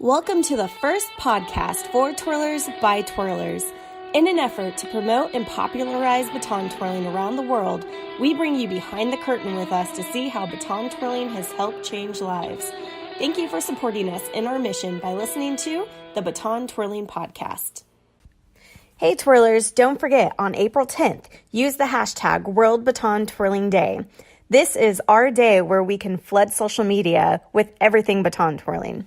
Welcome to the first podcast for twirlers by twirlers. In an effort to promote and popularize baton twirling around the world, we bring you behind the curtain with us to see how baton twirling has helped change lives. Thank you for supporting us in our mission by listening to the Baton Twirling Podcast. Hey twirlers, don't forget on April 10th, use the hashtag World Baton Twirling Day. This is our day where we can flood social media with everything baton twirling.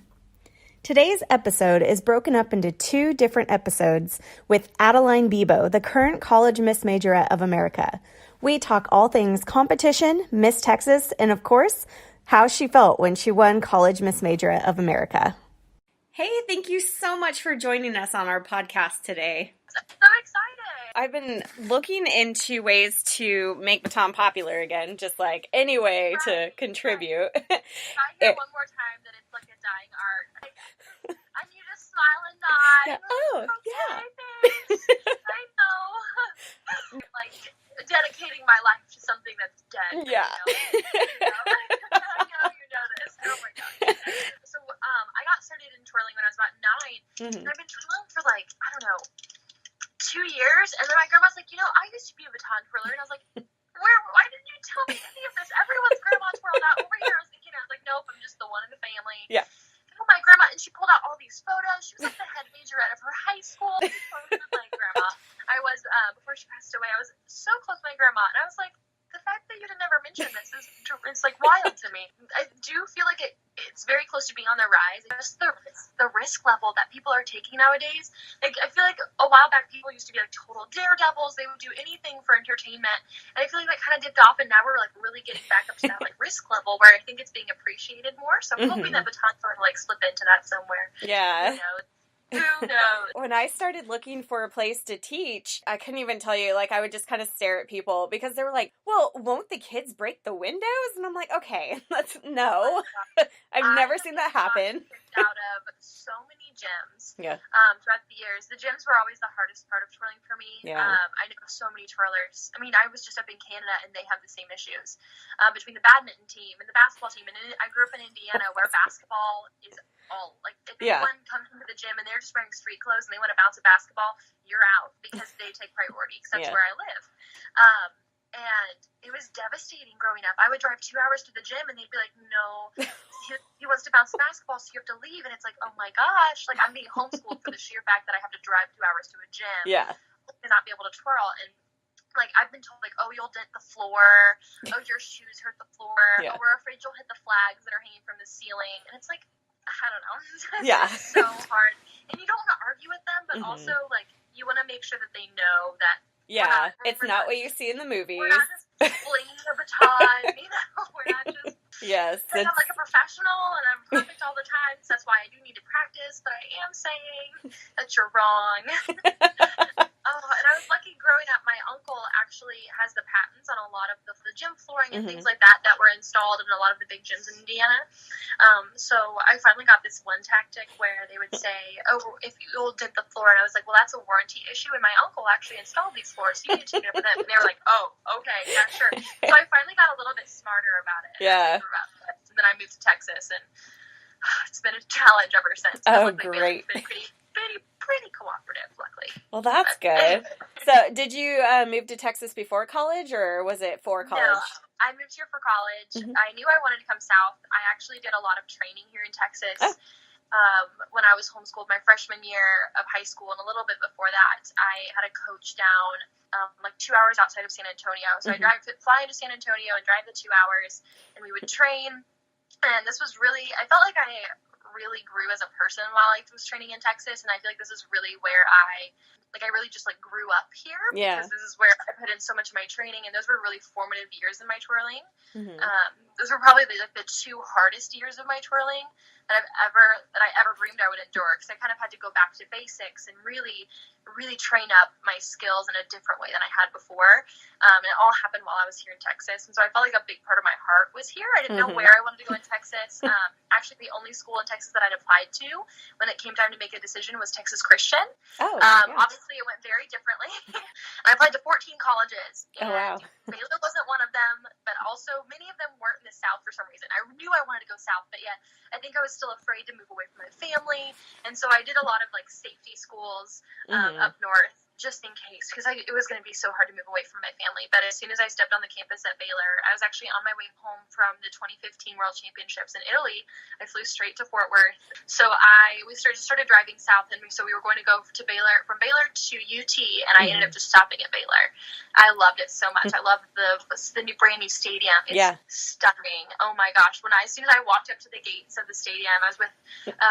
Today's episode is broken up into two different episodes with Adaline Bebo, the current College Miss Majorette of America. We talk all things competition, Miss Texas, and of course, how she felt when she won College Miss Majorette of America. Hey, thank you so much for joining us on our podcast today. So excited. I've been looking into ways to make baton popular again, just like any way to contribute. If I hear one more time that it's like a dying art, I need to smile and nod. Yeah. Oh, okay, yeah. thanks. I know. Like, dedicating my life to something that's dead. Yeah. I know you know this. Oh my God. So, I got started in twirling when I was about 9, and I've been twirling for like, I don't know, 2 years, and then my grandma's like, I used to be a baton twirler, and I was like, why didn't you tell me any of this? Everyone's grandma twirled out over here. I was like, nope, I'm just the one in the family. Yeah. Oh, my grandma, and she pulled out all these photos. She was like the head majorette of her high school. Photos of my grandma. I was, before she passed away, I was so close to my grandma, and I was like, the fact that you didn't ever mention this it's like wild to me. I do feel like it's very close to being on the rise. Just the risk level that people are taking nowadays. Like, I feel like a while back people used to be like total daredevils. They would do anything for entertainment, and I feel like that kind of dipped off, and now we're like really getting back up to that like risk level where I think it's being appreciated more. So I'm hoping that baton twirling like slip into that somewhere. Yeah. Who knows? When I started looking for a place to teach, I couldn't even tell you, like, I would just kind of stare at people because they were like, well, won't the kids break the windows? And I'm like, okay, no. I've never seen that happen. Out of so many gyms throughout the years. The gyms were always the hardest part of twirling for me. Yeah. I know so many twirlers. I mean, I was just up in Canada, and they have the same issues between the badminton team and the basketball team. And I grew up in Indiana, where basketball is all, like, if anyone comes into the gym and they're just wearing street clothes and they want to bounce a basketball, you're out, because they take priority, because that's where I live. And it was devastating growing up. I would drive 2 hours to the gym, and they'd be like, no, he wants to bounce the basketball, so you have to leave. And it's like, oh my gosh, like, I'm being homeschooled for the sheer fact that I have to drive 2 hours to a gym and not be able to twirl. And like, I've been told, like, oh, you'll dent the floor, oh, your shoes hurt the floor, oh, we're afraid you'll hit the flags that are hanging from the ceiling. And it's like, I don't know. It's so hard. And you don't want to argue with them, but also, like, you want to make sure that they know that it's not what you see in the movies. We're not just flinging a baton, we're not just... Yes. I'm like a professional, and I'm perfect all the time, so that's why I do need to practice, but I am saying that you're wrong. And I was lucky growing up. My uncle actually has the patents on a lot of the gym flooring and things like that were installed in a lot of the big gyms in Indiana. So I finally got this one tactic where they would say, oh, if you'll dip the floor, and I was like, well, that's a warranty issue, and my uncle actually installed these floors, so you need to take it up with them. And they were like, oh, okay, yeah, sure. So I finally got a little bit smarter about it. Yeah. And then I moved to Texas, and it's been a challenge ever since. Oh, great. It's been pretty cooperative, luckily. Well, that's good. So, did you move to Texas before college, or was it for college? No, I moved here for college. I knew I wanted to come south. I actually did a lot of training here in Texas when I was homeschooled my freshman year of high school, and a little bit before that, I had a coach down like 2 hours outside of San Antonio. So I'd fly into San Antonio and drive the 2 hours, and we would train. And this was really, I felt like I really grew as a person while I was training in Texas, and I feel like this is really where I really just like grew up here, because this is where I put in so much of my training, and those were really formative years in my twirling. Those were probably the 2 hardest years of my twirling that I ever dreamed I would endure, because I kind of had to go back to basics and really train up my skills in a different way than I had before. And it all happened while I was here in Texas, and so I felt like a big part of my heart was here. I didn't know where I wanted to go in Texas. Actually, the only school in Texas that I'd applied applied to when it came time to make a decision was Texas Christian. Oh, yeah. Obviously, it went very differently. I applied to 14 colleges, and wow. Baylor wasn't one of them, but also many of them weren't in the South for some reason. I knew I wanted to go South, but yet I think I was still afraid to move away from my family, and so I did a lot of like safety schools up north, just in case, because it was going to be so hard to move away from my family. But as soon as I stepped on the campus at Baylor, I was actually on my way home from the 2015 World Championships in Italy. I flew straight to Fort Worth. So we started driving south, and so we were going to go to Baylor, from Baylor to UT, and I ended up just stopping at Baylor. I loved it so much. I love the new brand new stadium. It's stunning. Oh my gosh! As soon as I walked up to the gates of the stadium, I was with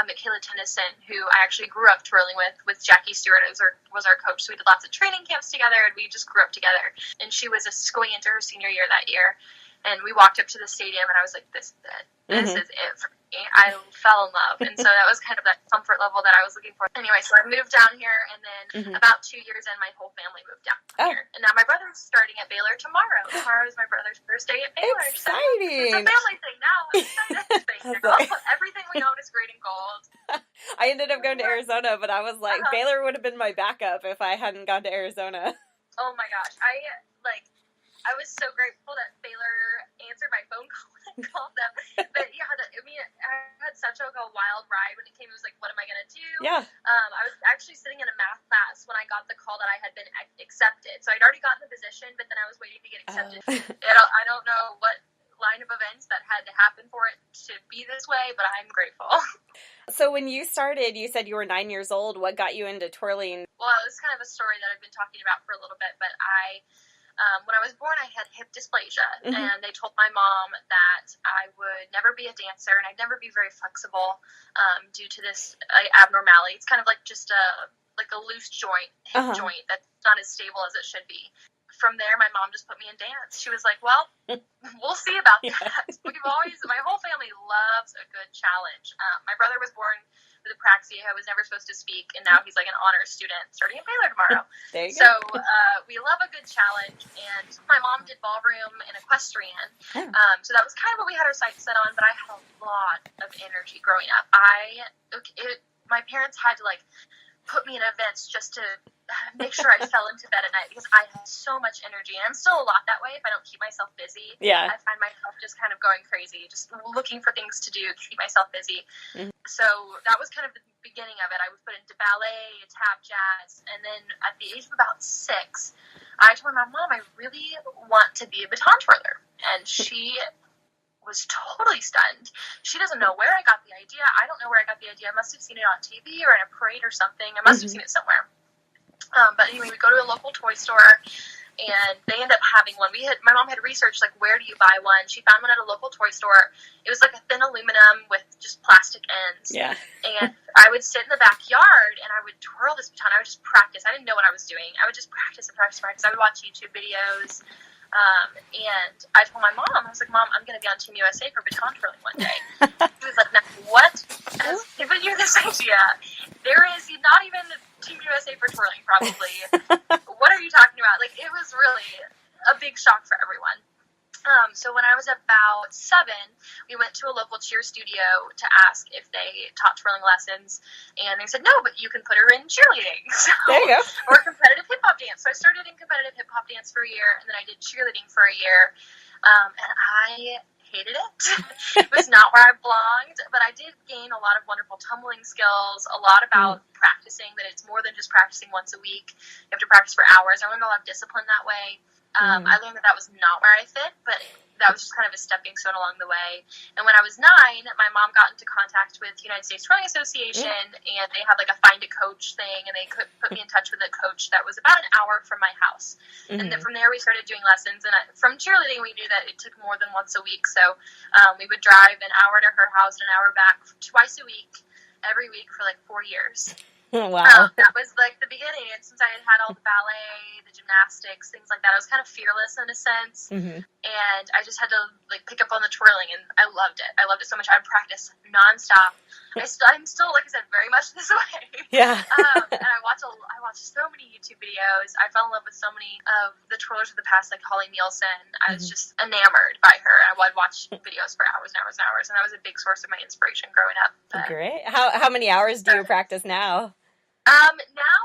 Michaela Tennyson, who I actually grew up twirling with Jackie Stewart was our coach. So we did lots of training camps together, and we just grew up together. And she was going into her senior year that year, and we walked up to the stadium, and I was like, "This is it. This is it for me." I fell in love, and so that was kind of that comfort level that I was looking for. Anyway, so I moved down here, and then about 2 years in, my whole family moved down here. And now my brother's starting at Baylor tomorrow. Tomorrow is my brother's first day at Baylor. Exciting! So it's a family thing now. Everything we own is great and gold. I ended up going to Arizona, but I was like, Baylor would have been my backup if I hadn't gone to Arizona. Oh my gosh, I was so grateful that Baylor answered my phone call and called them. But yeah, I had such a wild ride when it came. It was like, what am I going to do? Yeah. I was actually sitting in a math class when I got the call that I had been accepted. So I'd already gotten the position, but then I was waiting to get accepted. I don't know what line of events that had to happen for it to be this way, but I'm grateful. So when you started, you said you were 9 years old. What got you into twirling? Well, it was kind of a story that I've been talking about for a little bit, but when I was born, I had hip dysplasia, and they told my mom that I would never be a dancer, and I'd never be very flexible due to this abnormality. It's kind of like just a loose joint, hip joint that's not as stable as it should be. From there, my mom just put me in dance. She was like, well, we'll see about that. My whole family loves a good challenge. My brother was born with apraxia, was never supposed to speak, and now he's like an honors student starting at Baylor tomorrow. There you go. So we love a good challenge, and my mom did ballroom and equestrian. So that was kind of what we had our sights set on, but I had a lot of energy growing up. My parents had to put me in events just to make sure I fell into bed at night because I had so much energy, and I'm still a lot that way if I don't keep myself busy. Yeah. I find myself just kind of going crazy, just looking for things to do to keep myself busy. So that was kind of the beginning of it. I was put into ballet, tap, jazz, and then at the age of about 6, I told my mom, I really want to be a baton twirler, and she was totally stunned. She doesn't know where I got the idea. I don't know where I got the idea. I must have seen it on TV or in a parade or something. I must have seen it somewhere. But anyway, we go to a local toy store, and they end up having one. My mom had researched, where do you buy one? She found one at a local toy store. It was like a thin aluminum with just plastic ends. Yeah. And I would sit in the backyard, and I would twirl this baton. I would just practice. I didn't know what I was doing. I would just practice and practice and practice. I would watch YouTube videos. And I told my mom, I was like, Mom, I'm going to be on Team USA for baton twirling one day. She was like, now, what has given you this idea? There is not even Team USA for twirling, probably. What are you talking about? It was really a big shock for everyone. So when I was about 7, we went to a local cheer studio to ask if they taught twirling lessons, and they said, no, but you can put her in cheerleading. So, there you go. Or competitive hip-hop dance. So I started in competitive hip-hop dance for a year, and then I did cheerleading for a year, and I hated it. It was not where I belonged, but I did gain a lot of wonderful tumbling skills, a lot about practicing, that it's more than just practicing once a week. You have to practice for hours. I learned a lot of discipline that way. I learned that was not where I fit, but that was just kind of a stepping stone along the way. And when I was 9, my mom got into contact with the United States Twirling Association, and they had a find a coach thing, and they could put me in touch with a coach that was about an hour from my house. And then from there we started doing lessons, and from cheerleading we knew that it took more than once a week, so we would drive an hour to her house and an hour back twice a week, every week for 4 years. Wow. That was like the beginning. And since I had had all the ballet, the gymnastics, things like that, I was kind of fearless in a sense. And I just had to like pick up on the twirling, and I loved it. I loved it so much. I would practice nonstop. I'm still, like I said, very much this way. Yeah. And I watched so many YouTube videos. I fell in love with so many of the twirlers of the past, like Holly Nielsen. I was just enamored by her. I would watch videos for hours and hours and hours, and that was a big source of my inspiration growing up. But, great. How many hours do you practice now? now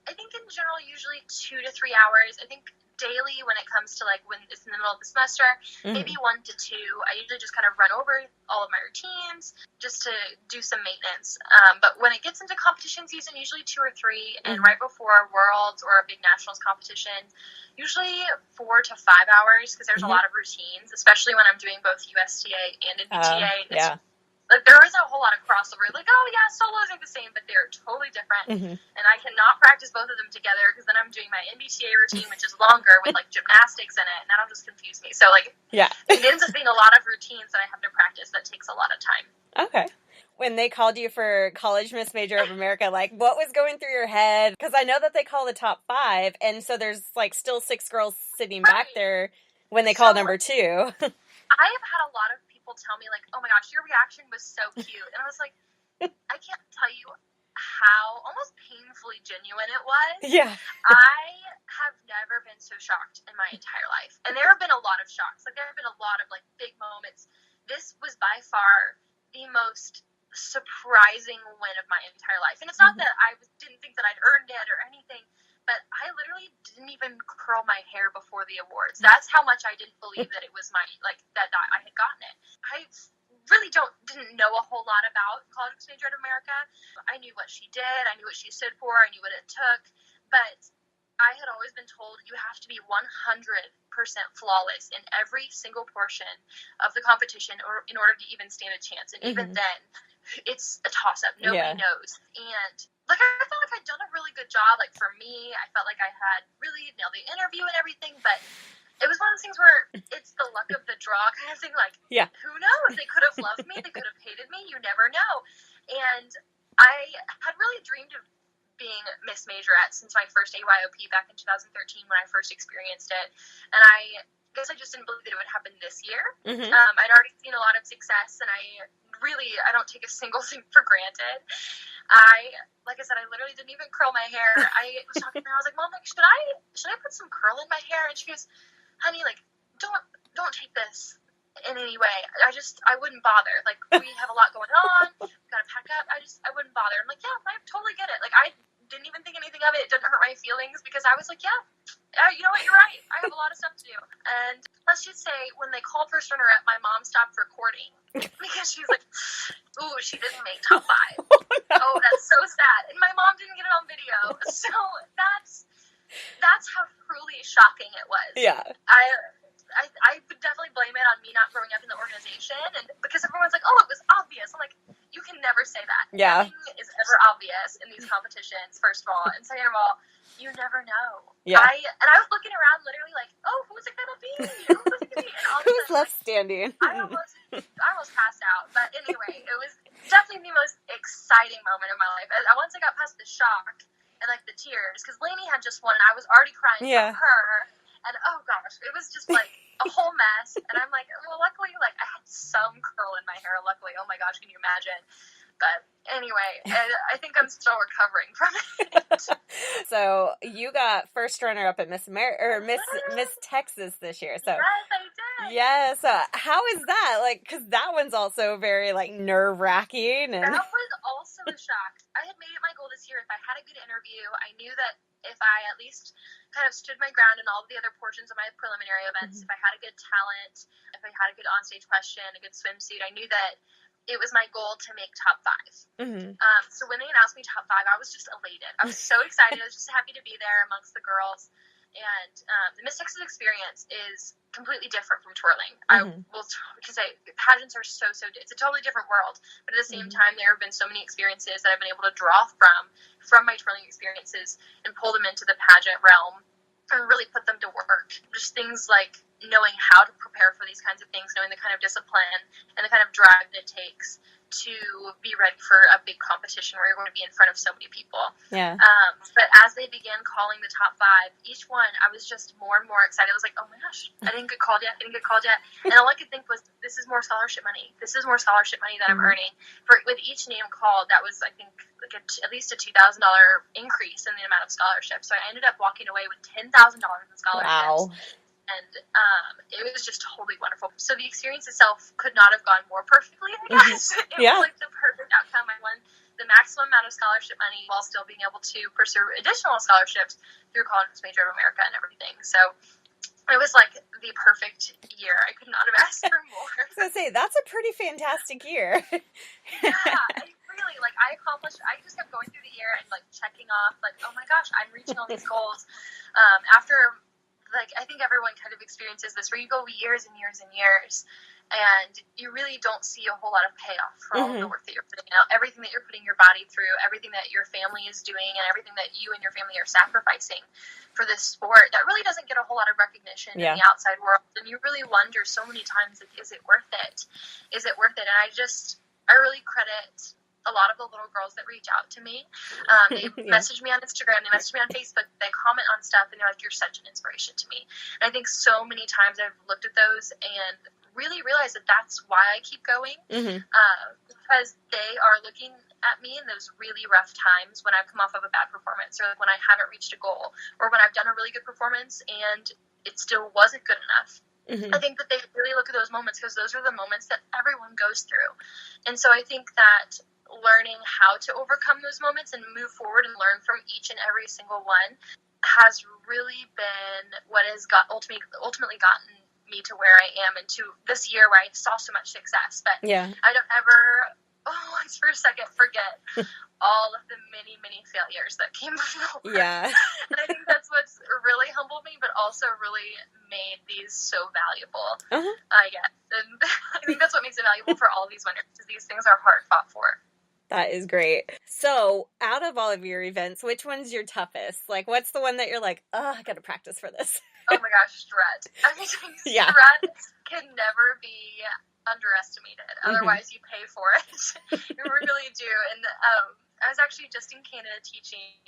I think in general usually 2 to 3 hours. I think daily when it comes to like when it's in the middle of the semester, maybe 1 to 2. I usually just kind of run over all of my routines just to do some maintenance. But when it gets into competition season, usually 2 or 3, and right before Worlds or a big nationals competition, usually 4 to 5 hours because there's a lot of routines, especially when I'm doing both USTA and NBTA. Yeah. Like, there isn't a whole lot of crossover. Like, oh, yeah, solos are the same, but they're totally different. And I cannot practice both of them together because then I'm doing my NBTA routine, which is longer with, like, gymnastics in it, and that'll just confuse me. So, like, it ends up being a lot of routines that I have to practice that takes a lot of time. Okay. When they called you for College Miss Major of America, like, what was going through your head? Because I know that they call the top 5, and so there's, like, still 6 girls sitting back there when they call number 2. I have had a lot of people tell me, like, oh my gosh, your reaction was so cute. And I was like, I can't tell you how almost painfully genuine it was. Yeah. I have never been so shocked in my entire life. And there have been a lot of shocks. Like, there have been a lot of, like, big moments. This was by far the most surprising win of my entire life. And it's not that I didn't think that I'd earned it or anything, but I literally didn't even curl my hair before the awards. That's how much I didn't believe that it was my, like, that I had gotten it. I really didn't know a whole lot about College Miss Majorette of America. I knew what she did. I knew what she stood for. I knew what it took. But I had always been told you have to be 100% flawless in every single portion of the competition or in order to even stand a chance. And even then, it's a toss-up. Nobody knows. And like, I felt like I'd done a really good job. Like, for me, I felt like I had really nailed the interview and everything, but it was one of those things where it's the luck of the draw kind of thing. Like, who knows? They could have loved me. They could have hated me. You never know. And I had really dreamed of being Miss Majorette since my first AYOP back in 2013 when I first experienced it. And I guess I just didn't believe that it would happen this year. I'd already seen a lot of success, and I don't take a single thing for granted. Like I said, I literally didn't even curl my hair. I was talking to her. I was like, Mom, like, should I put some curl in my hair? And she goes, honey, like, don't take this in any way. I wouldn't bother. Like, we have a lot going on. We gotta pack up. I wouldn't bother. I'm like, yeah, I totally get it. Like, I didn't even think anything of it. It didn't hurt my feelings because I was like, yeah, you know what? You're right. I have a lot of stuff to do. And let's just say when they called first runner-up, my mom stopped recording because she's like, ooh, she didn't make top 5. Oh, that's so sad. And my mom didn't get it on video. So that's how truly shocking it was. Yeah. I would definitely blame it on me not growing up in the organization, and because everyone's like, oh, it was obvious. I'm like, you can never say that. Yeah. Nothing is ever obvious in these competitions, first of all. And second of all, you never know. Yeah. I was looking around literally like, oh, who's it going to be? Who's left standing? I almost passed out. But anyway, it was definitely the most exciting moment of my life. Once I got past the shock and like the tears, because Lainey had just won and I was already crying for her. And oh gosh, it was just like a whole mess. And I'm like, well, luckily, like, I had some curl in my hair. Luckily, oh my gosh, can you imagine? But anyway, I think I'm still recovering from it. So you got first runner up at Miss Texas this year. So yes, I did. Yeah. So how is that? Like, because that one's also very like nerve wracking. And that was also a shock. I had made it my goal this year. If I had a good interview, I knew that if I at least kind of stood my ground in all of the other portions of my preliminary events, if I had a good talent, if I had a good onstage question, a good swimsuit, I knew that it was my goal to make top 5. So when they announced me top 5, I was just elated. I was so excited. I was just happy to be there amongst the girls. And the Miss Texas experience is completely different from twirling. Because pageants are so it's a totally different world. But at the same time, there have been so many experiences that I've been able to draw from my twirling experiences and pull them into the pageant realm and really put them to work. Just things like knowing how to prepare for these kinds of things, knowing the kind of discipline and the kind of drive that it takes to be ready for a big competition where you're going to be in front of so many people. Yeah. But as they began calling the top 5, each one, I was just more and more excited. I was like, oh my gosh, I didn't get called yet. And all I could think was, this is more scholarship money. This is more scholarship money that I'm earning. With each name called, that was, I think, like at least a $2,000 increase in the amount of scholarships. So I ended up walking away with $10,000 in scholarships. Wow. And it was just totally wonderful. So the experience itself could not have gone more perfectly, I guess. It was like the perfect outcome. I won the maximum amount of scholarship money while still being able to pursue additional scholarships through College Majorette of America and everything. So it was like the perfect year. I could not have asked for more. I was going to say, that's a pretty fantastic year. Yeah, I accomplished, I just kept going through the year and like checking off, like, oh my gosh, I'm reaching all these goals. After, like, I think everyone kind of experiences this where you go years and years and years and you really don't see a whole lot of payoff for all of the work that you're putting out, everything that you're putting your body through, everything that your family is doing, and everything that you and your family are sacrificing for this sport that really doesn't get a whole lot of recognition in the outside world. And you really wonder so many times, like, is it worth it? Is it worth it? And I really credit a lot of the little girls that reach out to me. They message me on Instagram, they message me on Facebook, they comment on stuff, and they're like, you're such an inspiration to me. And I think so many times I've looked at those and really realized that that's why I keep going, because they are looking at me in those really rough times when I've come off of a bad performance, or when I haven't reached a goal, or when I've done a really good performance and it still wasn't good enough. I think that they really look at those moments because those are the moments that everyone goes through. And so I think that learning how to overcome those moments and move forward and learn from each and every single one has really been what has ultimately gotten me to where I am, and to this year where I saw so much success. But I don't ever once for a second forget all of the many, many failures that came before. And I think that's what's really humbled me, but also really made these so valuable, I guess. And I think that's what makes it valuable for all of these winners, because these things are hard fought for. That is great. So, out of all of your events, which one's your toughest? Like, what's the one that you're like, oh, I got to practice for this? Oh my gosh, Strut. I mean, Strut can never be underestimated. Otherwise, you pay for it. You really do. And I was actually just in Canada teaching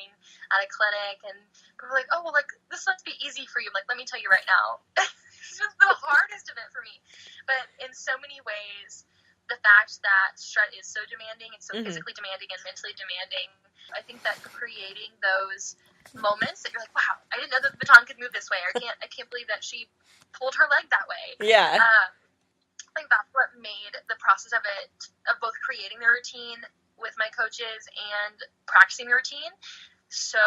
at a clinic, and people were like, oh, well, like, this must be easy for you. I'm like, let me tell you right now. It's just the hardest event for me. But in so many ways, the fact that Strut is so demanding, it's so physically demanding and mentally demanding, I think that creating those moments that you're like, wow, I didn't know that the baton could move this way. I can't believe that she pulled her leg that way. I think that's what made the process of it, of both creating the routine with my coaches and practicing the routine, so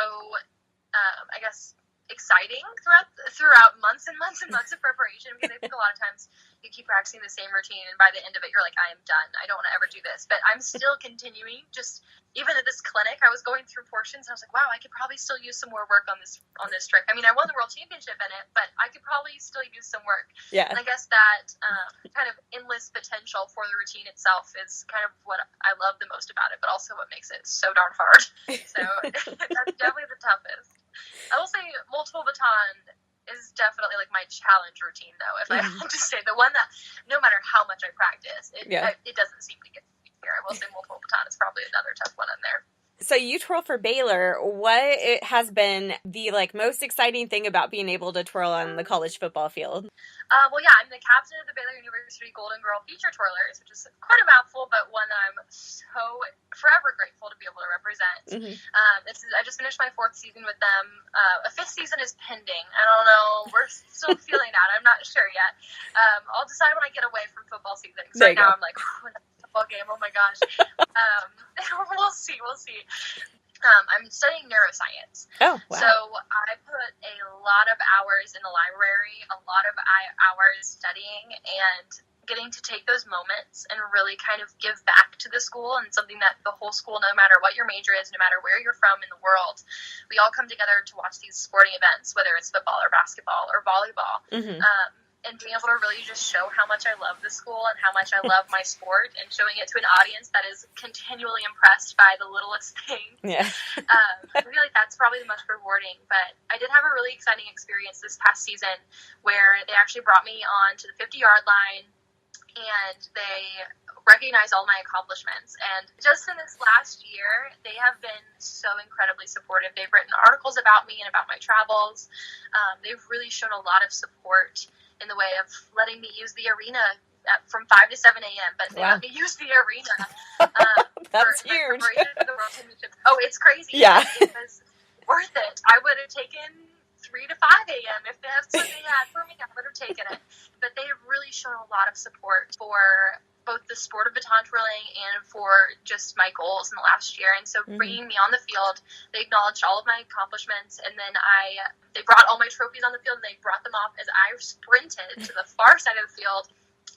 I guess exciting throughout months and months and months of preparation, because I think a lot of times you keep practicing the same routine and by the end of it you're like, I am done, I don't want to ever do this. But I'm still continuing. Just even at this clinic, I was going through portions and I was like, wow, I could probably still use some more work on this trick. I mean, I won the world championship in it, but I could probably still use some work. And I guess that kind of endless potential for the routine itself is kind of what I love the most about it, but also what makes it so darn hard. So that's definitely the toughest. I will say multiple baton is definitely like my challenge routine, though. If I have to say, the one that no matter how much I practice, it doesn't seem to get easier. I will say multiple baton is probably another tough one in there. So you twirl for Baylor. What has been the most exciting thing about being able to twirl on the college football field? Well, yeah, I'm the captain of the Baylor University Golden Girl Feature Twirlers, which is quite a mouthful, but one that I'm so forever grateful to be able to represent. I just finished my 4th season with them. A 5th season is pending. I don't know. We're still feeling that. I'm not sure yet. I'll decide when I get away from football season. So right now I'm like, football game. Oh my gosh. We'll see. I'm studying neuroscience. Oh, wow. So I put a lot of hours in the library, a lot of hours studying and getting to take those moments and really kind of give back to the school, and something that the whole school, no matter what your major is, no matter where you're from in the world, we all come together to watch these sporting events, whether it's football or basketball or volleyball. And being able to really just show how much I love the school and how much I love my sport, and showing it to an audience that is continually impressed by the littlest thing. I feel like that's probably the most rewarding. But I did have a really exciting experience this past season where they actually brought me on to the 50-yard line and they recognize all my accomplishments. And just in this last year, they have been so incredibly supportive. They've written articles about me and about my travels. They've really shown a lot of support in the way of letting me use the arena from 5 to 7 a.m., but they let me use the arena. That's huge. Oh, it's crazy. Yeah. It was worth it. I would have taken 3 to 5 a.m. if that's what they had for me. I would have taken it. But they have really shown a lot of support for both the sport of baton twirling and for just my goals in the last year. And so bringing me on the field, they acknowledged all of my accomplishments, and then they brought all my trophies on the field, and they brought them off as I sprinted to the far side of the field,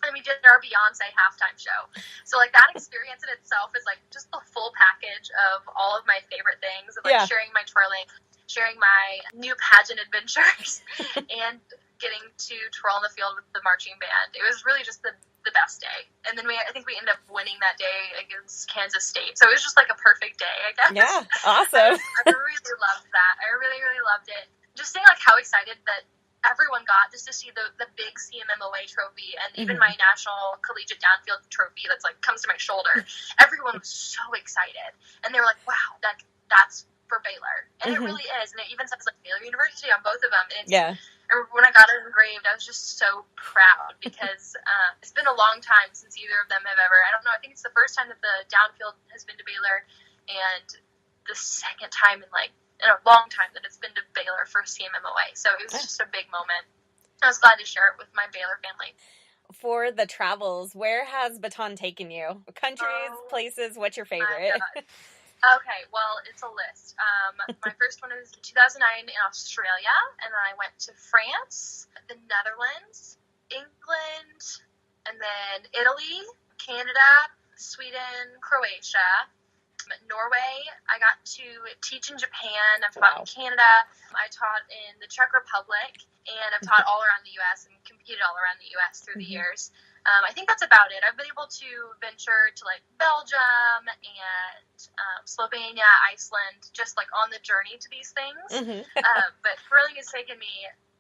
and we did our Beyonce halftime show. So, like, that experience in itself is, like, just the full package of all of my favorite things, of, like, sharing my twirling, sharing my new pageant adventures, and getting to twirl on the field with the marching band. It was really just the best day. And then I think we ended up winning that day against Kansas State. So it was just like a perfect day, I guess. Yeah, awesome. I really loved that. I really, really loved it. Just seeing like how excited that everyone got just to see the big CMMOA trophy and even my national collegiate downfield trophy that's like comes to my shoulder. Everyone was so excited. And they were like, wow, that's for Baylor. And it really is. And it even says like Baylor University on both of them. And when I got it engraved, I was just so proud because it's been a long time since either of them have ever, I don't know, I think it's the first time that the downfield has been to Baylor and the second time in a long time that it's been to Baylor for CMMOA. So it was just a big moment. I was glad to share it with my Baylor family. For the travels, where has Baton taken you? Countries, places, what's your favorite? Okay, well, it's a list. My first one was in 2009 in Australia, and then I went to France, the Netherlands, England, and then Italy, Canada, Sweden, Croatia, Norway. I got to teach in Japan. I've taught in Canada. I taught in the Czech Republic, and I've taught all around the U.S. and competed all around the U.S. through the years. I think that's about it. I've been able to venture to like Belgium and Slovenia, Iceland, just like on the journey to these things. But twirling has taken me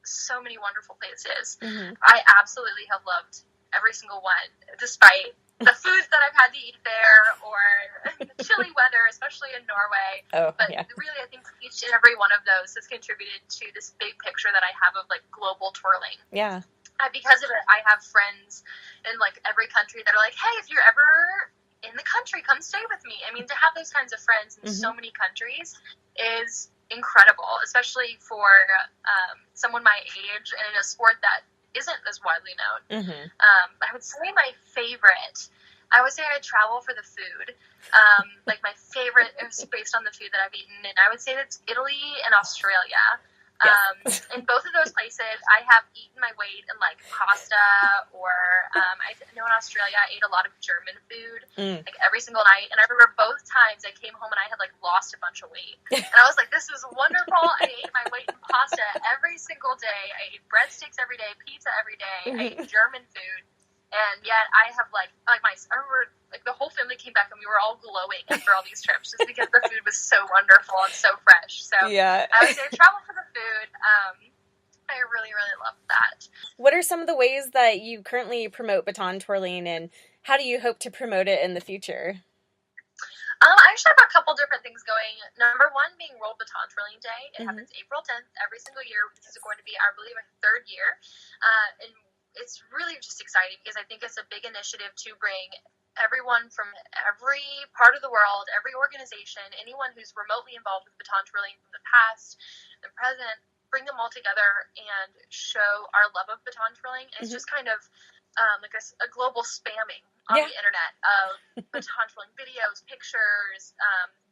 so many wonderful places. I absolutely have loved every single one, despite the foods that I've had to eat there or the chilly weather, especially in Norway. Really, I think each and every one of those has contributed to this big picture that I have of like global twirling. Yeah. Because of it, I have friends in like every country that are like, hey, if you're ever in the country, come stay with me. I mean, to have those kinds of friends in so many countries is incredible, especially for someone my age and in a sport that isn't as widely known. I would say my favorite, I would say I travel for the food. Like my favorite is based on the food that I've eaten, and I would say that's Italy and Australia. In both of those places, I have eaten my weight in like pasta, or I know in Australia I ate a lot of German food, like every single night. And I remember both times I came home and I had like lost a bunch of weight, and I was like, "This is wonderful." I ate my weight in pasta every single day. I ate breadsticks every day, pizza every day. I ate German food, and yet I have I remember like the whole family came back and we were all glowing after all these trips just because the food was so wonderful and so fresh. So I would say travel for the food. I really, really love that. What are some of the ways that you currently promote baton twirling, and how do you hope to promote it in the future? I actually have a couple different things going. Number one being World Baton Twirling Day. It happens April 10th every single year. This is going to be, I believe, our third year. And it's really just exciting because I think it's a big initiative to bring everyone from every part of the world, every organization, anyone who's remotely involved with baton twirling from the past, the present, bring them all together and show our love of baton twirling. And it's just kind of like a global spamming on the internet of baton twirling videos, pictures,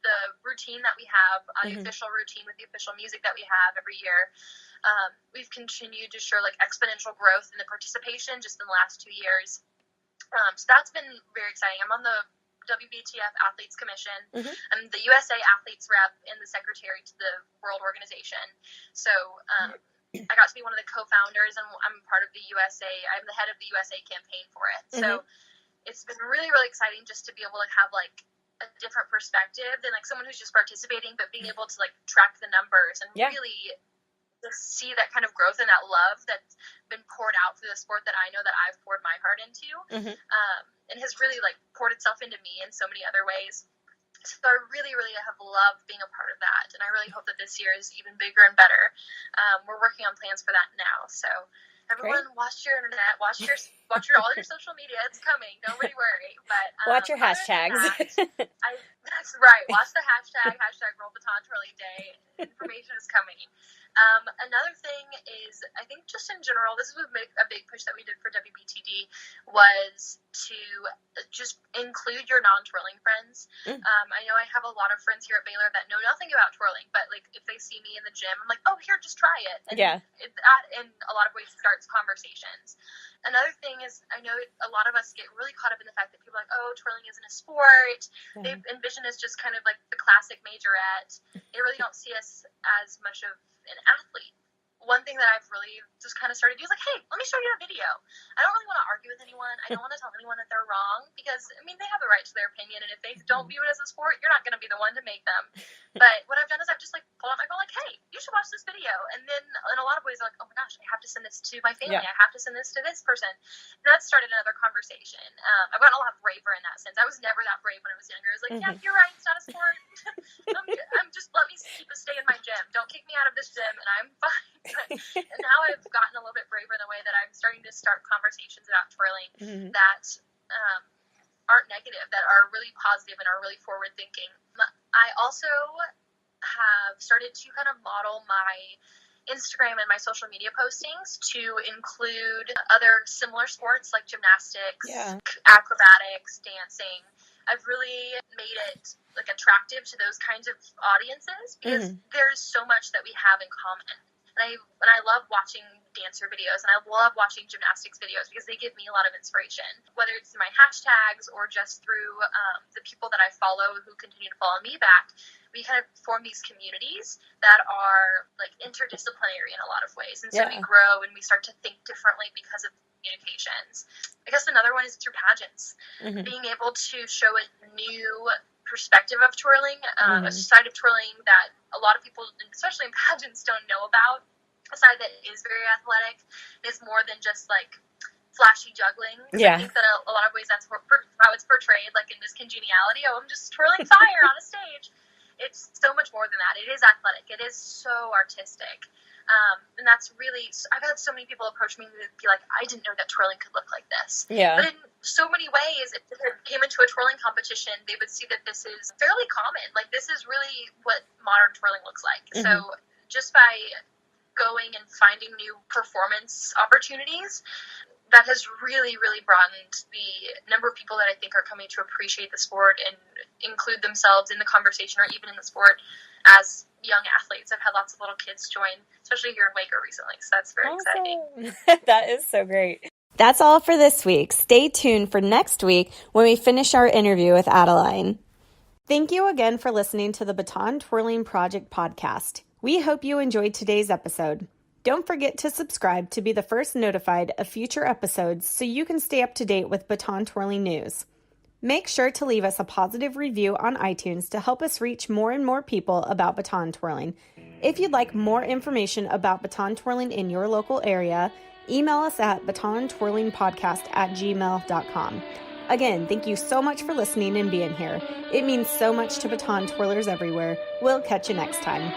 the routine that we have, the official routine with the official music that we have every year. We've continued to show like exponential growth in the participation just in the last 2 years. So that's been very exciting. I'm on the WBTF Athletes Commission. I'm the USA Athletes Rep and the Secretary to the World Organization. So I got to be one of the co-founders, and I'm part of the USA. I'm the head of the USA campaign for it. So it's been really, really exciting just to be able to have like a different perspective than like someone who's just participating, but being able to like track the numbers and really to see that kind of growth and that love that's been poured out for the sport that I know that I've poured my heart into, and has really like poured itself into me in so many other ways. So I really, really have loved being a part of that, and I really hope that this year is even bigger and better. We're working on plans for that now, so everyone, watch your internet, watch all your social media. It's coming. Nobody worry. But watch your hashtags. That's right. Watch the hashtag World Baton Twirling Day. Information is coming. Another thing is, I think just in general, this was a big push that we did for WBTD, was to just include your non-twirling friends. I know I have a lot of friends here at Baylor that know nothing about twirling, but like if they see me in the gym, I'm like, oh, here, just try it. And that in a lot of ways starts conversations. Another thing is, I know a lot of us get really caught up in the fact that people are like, oh, twirling isn't a sport. They envision us just kind of like the classic majorette. They really don't see us as much of an athlete. One thing that I've really just kind of started to do is like, hey, let me show you a video. I don't really want to argue with anyone. I don't want to tell anyone that they're wrong, because, I mean, they have the right to their opinion, and if they don't view it as a sport, you're not going to be the one to make them. But what I've done is I've just, like, pulled out my phone, like, hey, you should watch this video. And then in a lot of ways, I'm like, oh my gosh, I have to send this to my family. I have to send this to this person. And that started another conversation. I've gotten a lot braver in that sense. I was never that brave when I was younger. I was like, yeah, you're right, it's not a sport. I'm just, let me stay in my gym. Don't kick me out of this gym, and I'm fine. And now I've gotten a little bit braver in the way that I'm starting to start conversations about twirling that aren't negative, that are really positive and are really forward thinking. I also have started to kind of model my Instagram and my social media postings to include other similar sports like gymnastics, acrobatics, dancing. I've really made it like attractive to those kinds of audiences, because there's so much that we have in common. And I love watching dancer videos, and I love watching gymnastics videos, because they give me a lot of inspiration, whether it's through my hashtags or just through the people that I follow who continue to follow me back. We kind of form these communities that are like interdisciplinary in a lot of ways. And so we grow and we start to think differently because of communications. I guess another one is through pageants. Being able to show a new perspective of twirling, a side of twirling that a lot of people, especially in pageants, don't know about. A side that is very athletic, is more than just like flashy juggling. So I think that a lot of ways that's how it's portrayed, like in this congeniality. Oh, I'm just twirling fire on a stage. It's so much more than that. It is athletic. It is so artistic. And that's really, I've had so many people approach me and be like, I didn't know that twirling could look like this. But in so many ways, if they came into a twirling competition, they would see that this is fairly common. Like, this is really what modern twirling looks like. So just by going and finding new performance opportunities, that has really, really broadened the number of people that I think are coming to appreciate the sport and include themselves in the conversation or even in the sport as young athletes. I've had lots of little kids join, especially here in Waco recently, so that's very exciting. That is so great. That's all for this week. Stay tuned for next week when we finish our interview with Adaline. Thank you again for listening to the Baton Twirling Project podcast. We hope you enjoyed today's episode. Don't forget to subscribe to be the first notified of future episodes so you can stay up to date with Baton Twirling news. Make sure to leave us a positive review on iTunes to help us reach more and more people about baton twirling. If you'd like more information about baton twirling in your local area, email us at batontwirlingpodcast@gmail.com. Again, thank you so much for listening and being here. It means so much to baton twirlers everywhere. We'll catch you next time.